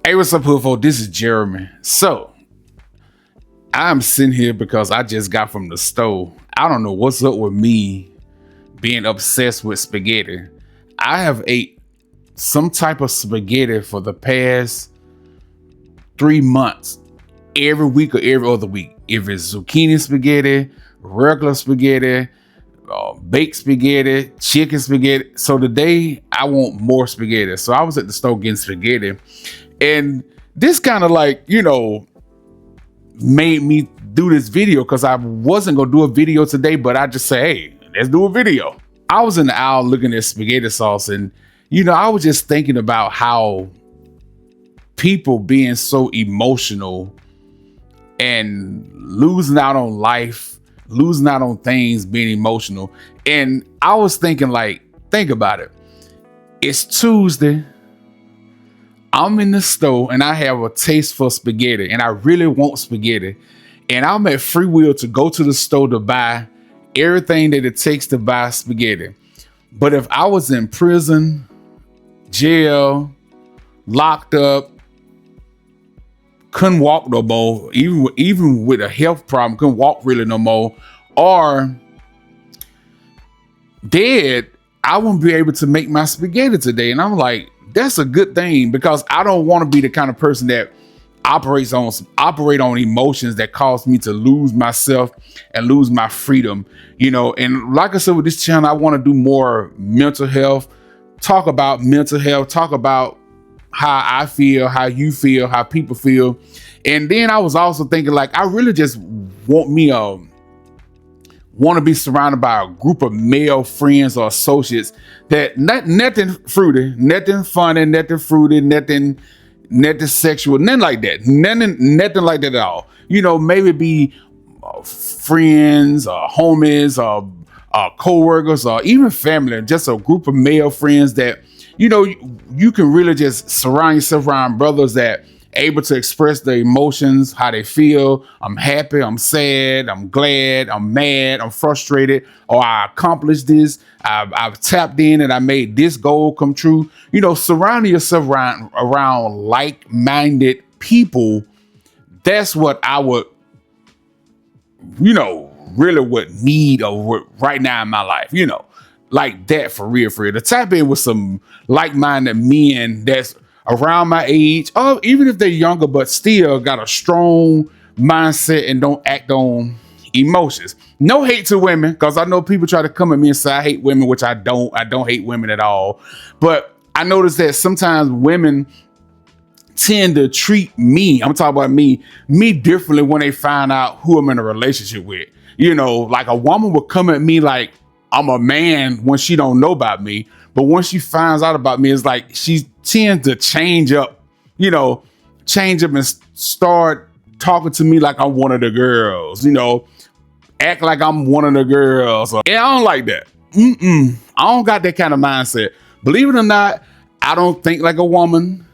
Hey, what's up, Hoodful? This is Jeremy. So, I'm sitting here because I just got from the store. I don't know what's up with me being obsessed with spaghetti. I have ate some type of spaghetti for the past 3 months, every week or every other week. If it's zucchini spaghetti, regular spaghetti, baked spaghetti, chicken spaghetti. So today I want more spaghetti. So I was at the store getting spaghetti, and this kind of made me do this video because I wasn't gonna do a video today, but I just say, hey, let's do a video. I was in the aisle looking at spaghetti sauce, and I was just thinking about how people being so emotional and losing out on life, losing out on things, being emotional. And I was thinking, think about it. It's Tuesday. I'm in the store and I have a taste for spaghetti and I really want spaghetti. And I'm at free will to go to the store to buy everything that it takes to buy spaghetti. But if I was in prison, jail, locked up, couldn't walk no more, even with a health problem, couldn't walk really no more, or dead, I wouldn't be able to make my spaghetti today. And I'm like, that's a good thing, because I don't want to be the kind of person that operate on emotions that cause me to lose myself and lose my freedom. And like I said, with this channel, I want to do more mental health, talk about mental health, talk about how I feel, how you feel, how people feel. And then I was also thinking, I really just want to be surrounded by a group of male friends or associates that nothing fruity, nothing funny, nothing fruity, nothing sexual, nothing like that. Nothing like that at all. Maybe be friends or homies or co-workers or even family, just a group of male friends that, you can really just surround yourself around brothers that able to express their emotions, how they feel. I'm happy, I'm sad, I'm glad, I'm mad, I'm frustrated, or I accomplished this, I've tapped in and I made this goal come true. Surrounding yourself around like-minded people, that's what I would, really would need right now in my life, like that, for real. To tap in with some like-minded men that's around my age, or even if they're younger, but still got a strong mindset and don't act on emotions. No hate to women, because I know people try to come at me and say I hate women, which I don't. I don't hate women at all. But I noticed that sometimes women tend to treat me, I'm talking about me differently when they find out who I'm in a relationship with. Like a woman would come at me like I'm a man when she don't know about me. But once she finds out about me, it's like she tends to change up and start talking to me like I'm one of the girls, act like I'm one of the girls. And I don't like that. I don't got that kind of mindset. Believe it or not, I don't think like a woman.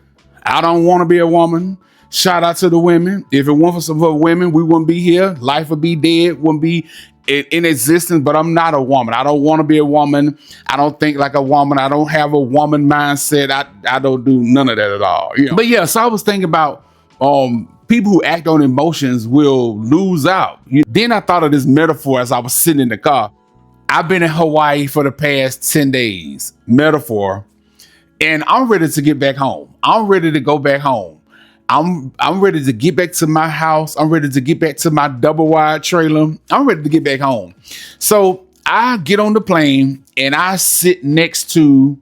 I don't want to be a woman. Shout out to the women. If it weren't for some other women, we wouldn't be here. Life would be dead, wouldn't be in existence. But I'm not a woman. I don't want to be a woman. I don't think like a woman. I don't have a woman mindset. I don't do none of that at all. But yeah, so I was thinking about people who act on emotions will lose out. Then I thought of this metaphor as I was sitting in the car. I've been in Hawaii for the past 10 days. Metaphor. And I'm ready to get back home. I'm ready to go back home. I'm ready to get back to my house. I'm ready to get back to my double wide trailer. I'm ready to get back home. So I get on the plane and I sit next to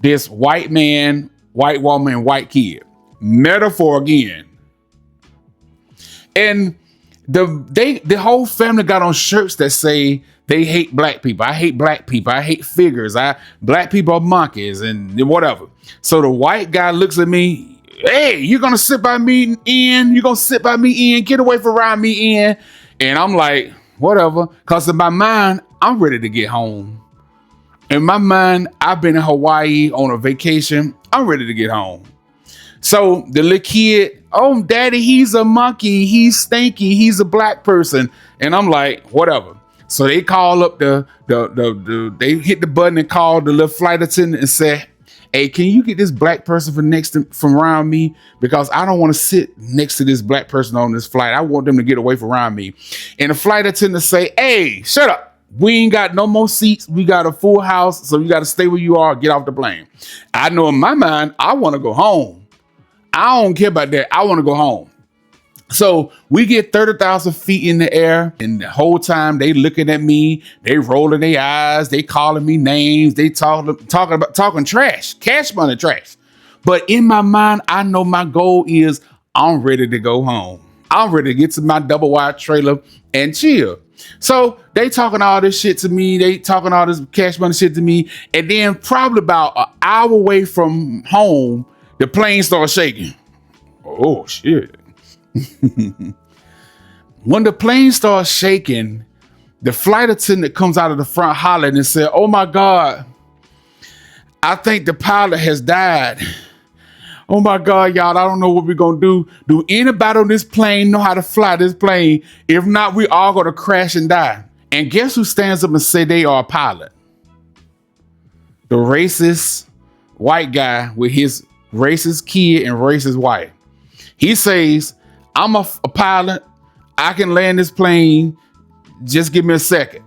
this white man, white woman, white kid. Metaphor again. And the whole family got on shirts that say they hate black people. I hate black people. I hate figures. Black people are monkeys and whatever. So the white guy looks at me. Hey, you're gonna sit by me in? You're gonna sit by me in? Get away from around me in? And I'm like, whatever. Cause in my mind, I'm ready to get home. In my mind, I've been in Hawaii on a vacation. I'm ready to get home. So the little kid, oh, daddy, he's a monkey. He's stinky. He's a black person. And I'm like, whatever. So they call up they hit the button and call the little flight attendant and say, hey, can you get this black person from around me? Because I don't want to sit next to this black person on this flight. I want them to get away from around me. And the flight attendant say, hey, shut up. We ain't got no more seats. We got a full house. So you got to stay where you are. Get off the plane. I know in my mind, I want to go home. I don't care about that. I want to go home. So we get 30,000 feet in the air, and the whole time they looking at me, they rolling their eyes, they calling me names, they talking trash, cash money trash. But in my mind, I know my goal is I'm ready to go home. I'm ready to get to my double wide trailer and chill. So they talking all this shit to me, they talking all this cash money shit to me, and then probably about an hour away from home, the plane starts shaking. Oh shit. When the plane starts shaking, the flight attendant comes out of the front hollering and said, oh my God, I think the pilot has died. Oh my God, y'all, I don't know what we're gonna do. Do anybody on this plane know how to fly this plane? If not, we all gonna crash and die. And guess who stands up and say they are a pilot? The racist white guy with his racist kid and racist wife. He says, I'm a pilot. I can land this plane. Just give me a second.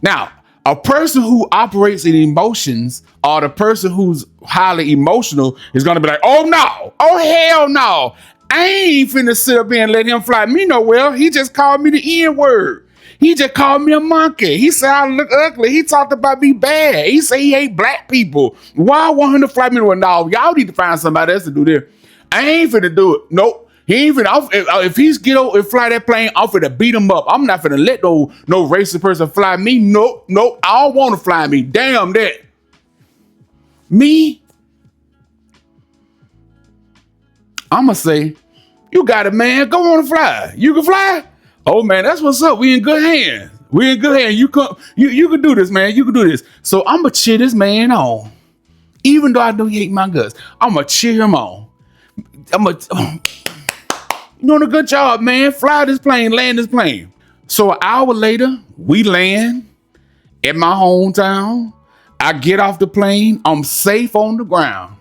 Now, a person who operates in emotions, or the person who's highly emotional, is going to be like, oh no, oh hell no. I ain't finna sit up here and let him fly me nowhere. He just called me the N-word. He just called me a monkey. He said I look ugly. He talked about me bad. He said he hate black people. Why I want him to fly me nowhere? No, y'all need to find somebody else to do this. I ain't finna do it. Nope. He even if he's get over and fly that plane, I'm finna beat him up. I'm not finna let no racist person fly me. Nope. I don't want to fly me. Damn that. Me. I'ma say, you got it, man. Go on and fly. You can fly. Oh man, that's what's up. We in good hands. We in good hands. You can do this, man. You can do this. So I'ma cheer this man on, even though I know he hate my guts. I'ma cheer him on. You doing a good job, man. Fly this plane, land this plane. So an hour later, we land at my hometown. I get off the plane. I'm safe on the ground.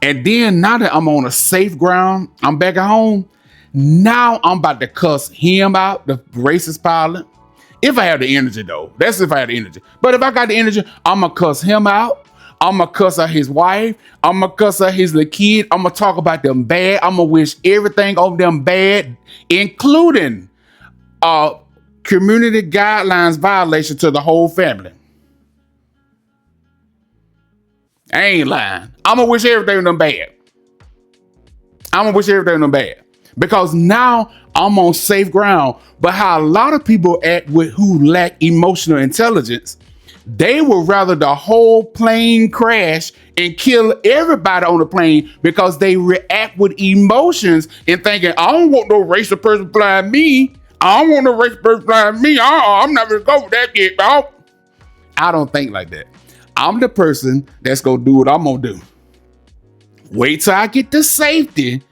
And then now that I'm on a safe ground, I'm back at home. Now I'm about to cuss him out, the racist pilot. If I have the energy though. That's if I have the energy. But if I got the energy, I'm going to cuss him out. I'm going to cuss out his wife. I'm going to cuss out his little kid. I'm going to talk about them bad. I'm going to wish everything on them bad, including community guidelines violation to the whole family. I ain't lying. I'm going to wish everything on them bad. I'm going to wish everything on them bad. Because now I'm on safe ground. But how a lot of people act with who lack emotional intelligence, they would rather the whole plane crash and kill everybody on the plane because they react with emotions and thinking, I don't want no racist person flying me. I don't want no racist person flying me. I'm not going to go with that yet, dog. I don't think like that. I'm the person that's going to do what I'm going to do. Wait till I get to safety.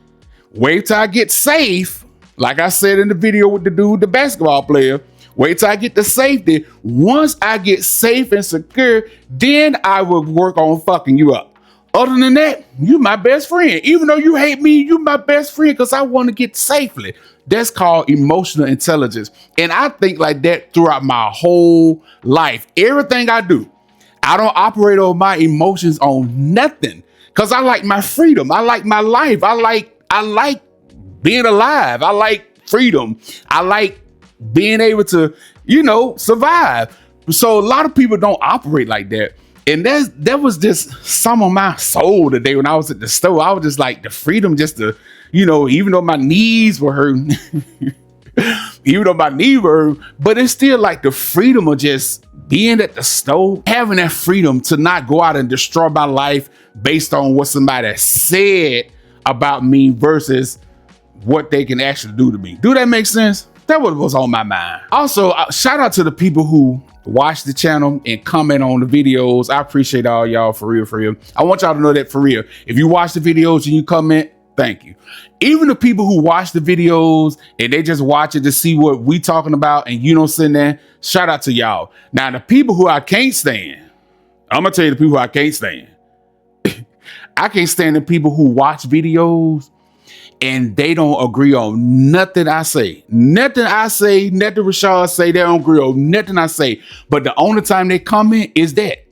Wait till I get safe. Like I said in the video with the dude, the basketball player. Wait till I get to safety. Once I get safe and secure, then I will work on fucking you up. Other than that, you my best friend. Even though you hate me, you my best friend because I want to get safely. That's called emotional intelligence. And I think like that throughout my whole life. Everything I do, I don't operate on my emotions on nothing because I like my freedom. I like my life. I like being alive. I like freedom. I like being able to, survive. So a lot of people don't operate like that. And that was just some of my soul today when I was at the store. I was just like the freedom just to, even though my knees were hurting, but it's still like the freedom of just being at the store, having that freedom to not go out and destroy my life based on what somebody said about me versus what they can actually do to me. Do that make sense? That was on my mind. Also, shout out to the people who watch the channel and comment on the videos. I appreciate all y'all for real. I want y'all to know that for real. If you watch the videos and you comment, thank you. Even the people who watch the videos and they just watch it to see what we talking about and you don't sit there, shout out to y'all. Now, the people who I can't stand, I'm gonna tell you the people who I can't stand. I can't stand the people who watch videos and they don't agree on nothing I say. Nothing Rashad say, they don't agree on nothing I say. But the only time they comment is that.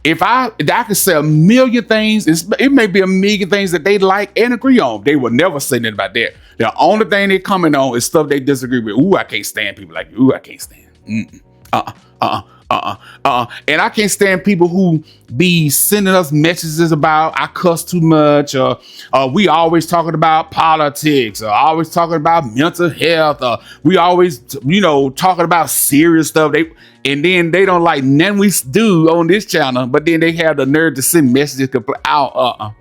If I could say a million things, it may be a million things that they like and agree on. They will never say nothing about that. The only thing they comment on is stuff they disagree with. Ooh, I can't stand people like you. Ooh, I can't stand. And I can't stand people who be sending us messages about I cuss too much, or we always talking about politics, or always talking about mental health, or we always, talking about serious stuff. And then they don't like nothing we do on this channel, but then they have the nerve to send messages out.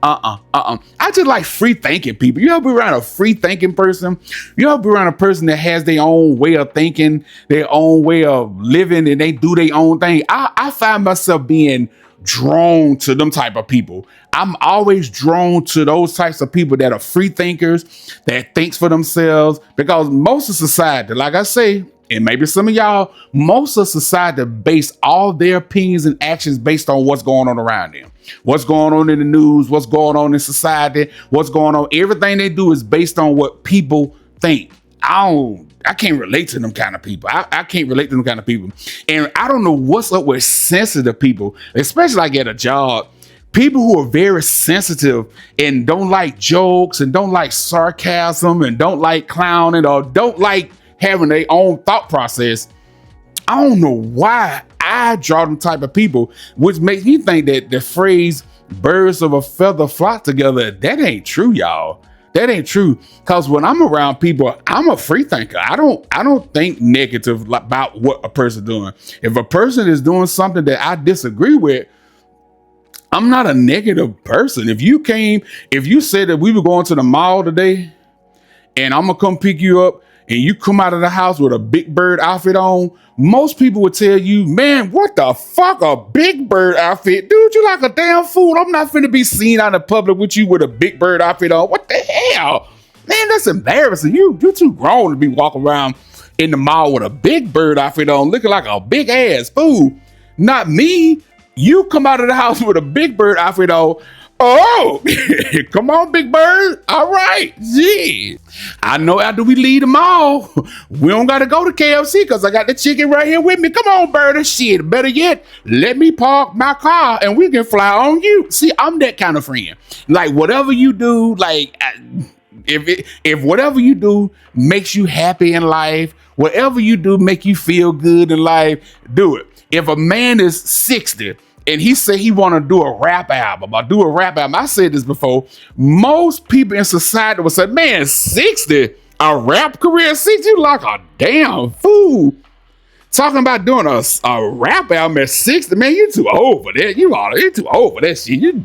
I just like free thinking people. You ever be around a free thinking person? You ever be around a person that has their own way of thinking, their own way of living, and they do their own thing? I find myself being drawn to them type of people. I'm always drawn to those types of people that are free thinkers, that thinks for themselves, because most of society, like I say, and maybe some of y'all, most of society base all their opinions and actions based on what's going on around them. What's going on in the news, what's going on in society, what's going on. Everything they do is based on what people think. I can't relate to them kind of people. I can't relate to them kind of people. And I don't know what's up with sensitive people, especially like at a job. People who are very sensitive and don't like jokes and don't like sarcasm and don't like clowning or don't like having their own thought process. I don't know why I draw them type of people, which makes me think that the phrase birds of a feather flock together, that ain't true, y'all. That ain't true. Because when I'm around people, I'm a free thinker. I don't think negative about what a person doing. If a person is doing something that I disagree with, I'm not a negative person. If you said that we were going to the mall today and I'm gonna come pick you up, and you come out of the house with a Big Bird outfit on, most people would tell you, man, what the fuck, a Big Bird outfit? Dude, you like a damn fool. I'm not finna be seen out in public with you with a Big Bird outfit on. What the hell? Man, that's embarrassing. You too grown to be walking around in the mall with a Big Bird outfit on, looking like a big ass fool. Not me. You come out of the house with a Big Bird outfit on. Oh, come on, Big Bird. All right. Yeah. I know after we leave the mall, we don't got to go to KFC because I got the chicken right here with me. Come on, Bird. Shit. Better yet, let me park my car and we can fly on you. See, I'm that kind of friend. Like, whatever you do, like, if whatever you do makes you happy in life, whatever you do make you feel good in life, do it. If a man is 60 and he said he want to do a rap album, I said this before, most people in society would say, man, 60, a rap career, 60, you like a damn fool. Talking about doing a rap album at 60, man, you too old for that. You too old for that shit.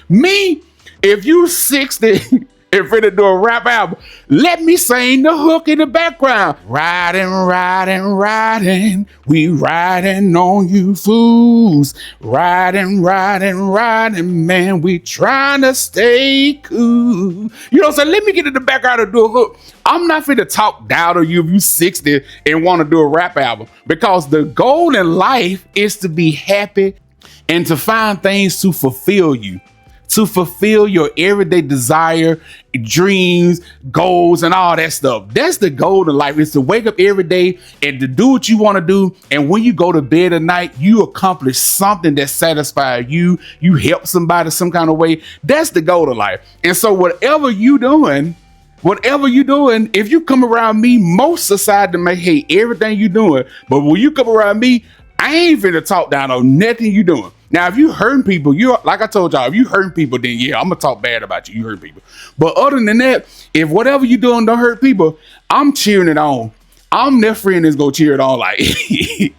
Me, if you 60 and finna do a rap album, let me sing the hook in the background. Riding, riding, riding, we riding on you fools. Riding, riding, riding, man, we trying to stay cool. You know what I'm saying? Let me get in the background and do a hook. I'm not finna talk down on you if you 60 and want to do a rap album, because the goal in life is to be happy and to find things to fulfill you. To fulfill your everyday desire, dreams, goals, and all that stuff. That's the goal in life, is to wake up every day and to do what you want to do. And when you go to bed at night, you accomplish something that satisfies you. You help somebody some kind of way. That's the goal of life. And so whatever you doing, if you come around me, most society may hate everything you doing. But when you come around me, I ain't finna talk down on nothing you doing. Now, if you hurting people, like I told y'all, if you hurting people, then yeah, I'm gonna talk bad about you. You hurt people. But other than that, if whatever you doing don't hurt people, I'm cheering it on. I'm that friend that's gonna cheer it on. Like,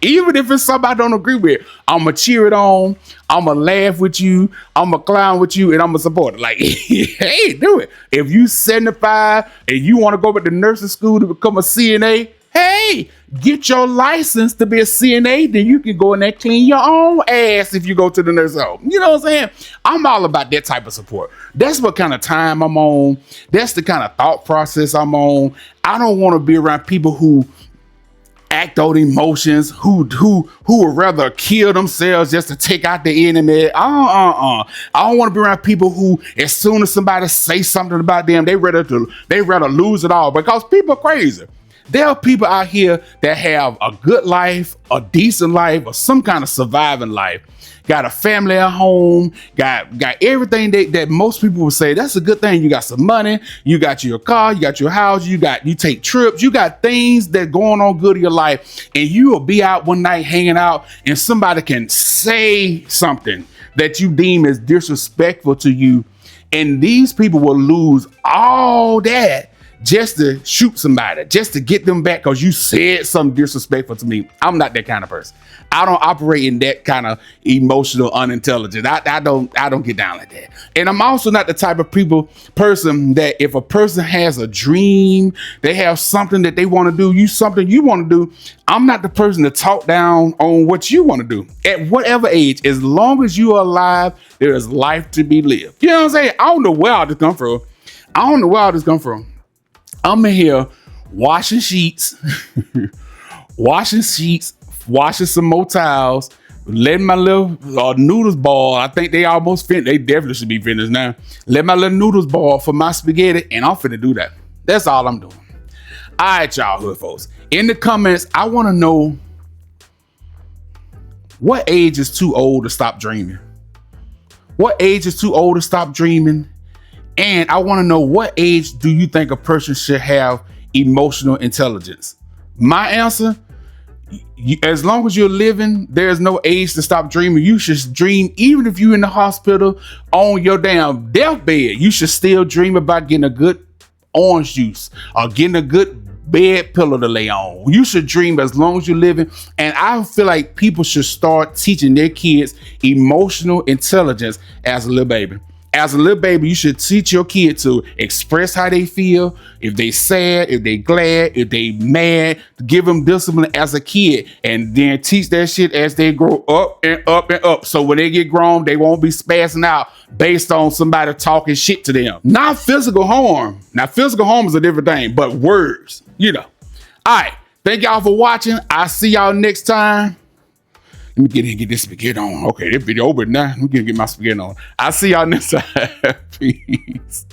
even if it's something I don't agree with, I'm gonna cheer it on. I'm gonna laugh with you. I'm gonna clown with you, and I'm gonna support it. Like, hey, do it. If you 75 and you want to go to nursing school to become a CNA, hey, get your license to be a CNA, then you can go in there clean your own ass if you go to the nursing home. You know what I'm saying? I'm all about that type of support. That's what kind of time I'm on. That's the kind of thought process I'm on. I don't want to be around people who act on emotions, who would rather kill themselves just to take out the enemy. I don't want to be around people who, as soon as somebody say something about them, they rather lose it all, because people are crazy. There are people out here that have a good life, a decent life, or some kind of surviving life. Got a family at home, got everything that most people would say that's a good thing. You got some money, you got your car, you got your house, you take trips, you got things that going on good in your life, and you will be out one night hanging out, and somebody can say something that you deem as disrespectful to you, and these people will lose all that just to shoot somebody, just to get them back because you said something disrespectful to me. I'm not that kind of person. I don't operate in that kind of emotional unintelligence. I don't get down like that. And I'm also not the type of person that if a person has a dream, they have something that they want to do, something you want to do, I'm not the person to talk down on what you want to do. At whatever age, as long as you are alive, there is life to be lived. You know what I'm saying? I don't know where all this come from. I'm in here washing sheets, washing some more towels, letting my little noodles boil. I think they almost finished. They definitely should be finished now. Let my little noodles boil for my spaghetti, and I'm finna do that. That's all I'm doing. All right, y'all hood folks. In the comments, I want to know what age is too old to stop dreaming. What age is too old to stop dreaming? And I want to know, what age do you think a person should have emotional intelligence? My answer, as long as you're living, there's no age to stop dreaming. You should dream even if you're in the hospital on your damn deathbed. You should still dream about getting a good orange juice or getting a good bed pillow to lay on. You should dream as long as you're living. And I feel like people should start teaching their kids emotional intelligence as a little baby. As a little baby, you should teach your kid to express how they feel. If they sad, if they glad, if they mad, give them discipline as a kid, and then teach that shit as they grow up and up and up. So when they get grown, they won't be spazzing out based on somebody talking shit to them. Not physical harm. Now, physical harm is a different thing, but words, you know. All right. Thank y'all for watching. I'll see y'all next time. Let me get in and get this spaghetti on. Okay, this video over now. Let me get my spaghetti on. I'll see y'all next time. Peace.